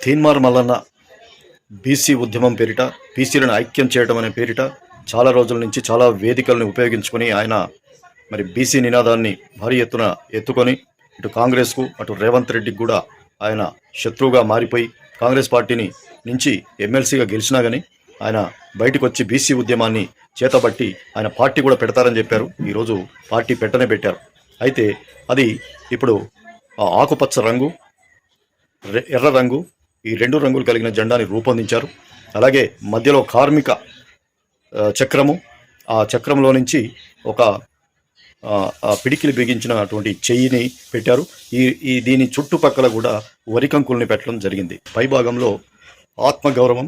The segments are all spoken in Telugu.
తీన్మార్ మల్లన్న బీసీ ఉద్యమం పేరిట బీసీలను ఐక్యం చేయడం అనే పేరిట చాలా రోజుల నుంచి చాలా వేదికలను ఉపయోగించుకొని ఆయన మరి బీసీ నినాదాన్ని భారీ ఎత్తున ఎత్తుకొని ఇటు కాంగ్రెస్కు అటు రేవంత్ రెడ్డికి కూడా ఆయన శత్రువుగా మారిపోయి కాంగ్రెస్ పార్టీని నుంచి ఎమ్మెల్సీగా గెలిచినా కానీ ఆయన బయటకు వచ్చి బీసీ ఉద్యమాన్ని చేతబట్టి ఆయన పార్టీ కూడా పెడతారని చెప్పారు. ఈరోజు పార్టీ పెట్టనే పెట్టారు. అయితే అది ఇప్పుడు ఆకుపచ్చ రంగు, ఎర్ర రంగు, ఈ రెండు రంగులు కలిగిన జెండాని రూపొందించారు. అలాగే మధ్యలో కార్మిక చక్రము, ఆ చక్రంలో నుంచి ఒక పిడికిలి బిగించినటువంటి చెయ్యిని పెట్టారు. దీని చుట్టుపక్కల కూడా వరికంకుల్ని పెట్టడం జరిగింది. పైభాగంలో ఆత్మగౌరవం,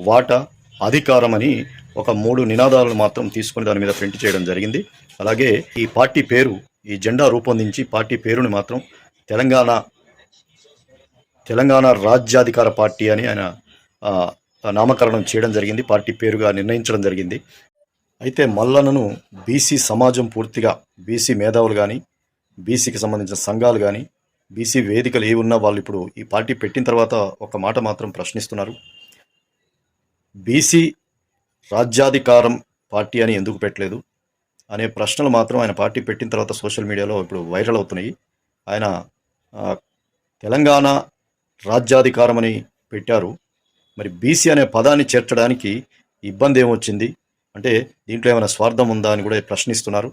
వాటా, అధికారం అని ఒక 3 నినాదాలను మాత్రం తీసుకుని దాని మీద ప్రింట్ చేయడం జరిగింది. అలాగే ఈ పార్టీ పేరు, ఈ జెండా రూపొందించి పార్టీ పేరుని మాత్రం తెలంగాణ రాజ్యాధికార పార్టీ అని ఆయన నామకరణం చేయడం జరిగింది. పార్టీ పేరుగా నిర్ణయించడం జరిగింది. అయితే మల్లన్నను బీసీ సమాజం పూర్తిగా, బీసీ మేధావులు కానీ, బీసీకి సంబంధించిన సంఘాలు కానీ, బీసీ వేదికలు ఏ ఉన్నా వాళ్ళు ఇప్పుడు ఈ పార్టీ పెట్టిన తర్వాత ఒక మాట మాత్రం ప్రశ్నిస్తున్నారు. బీసీ రాజ్యాధికారం పార్టీ అని ఎందుకు పెట్టలేదు అనే ప్రశ్నలు మాత్రం ఆయన పార్టీ పెట్టిన తర్వాత సోషల్ మీడియాలో ఇప్పుడు వైరల్ అవుతున్నాయి. ఆయన తెలంగాణ రాజ్యాధికారం అని పెట్టారు. మరి బీసీ అనే పదాన్ని చేర్చడానికి ఇబ్బంది ఏమొచ్చింది అంటే దీంట్లో ఏమైనా స్వార్థం ఉందా అని కూడా ప్రశ్నిస్తున్నారు.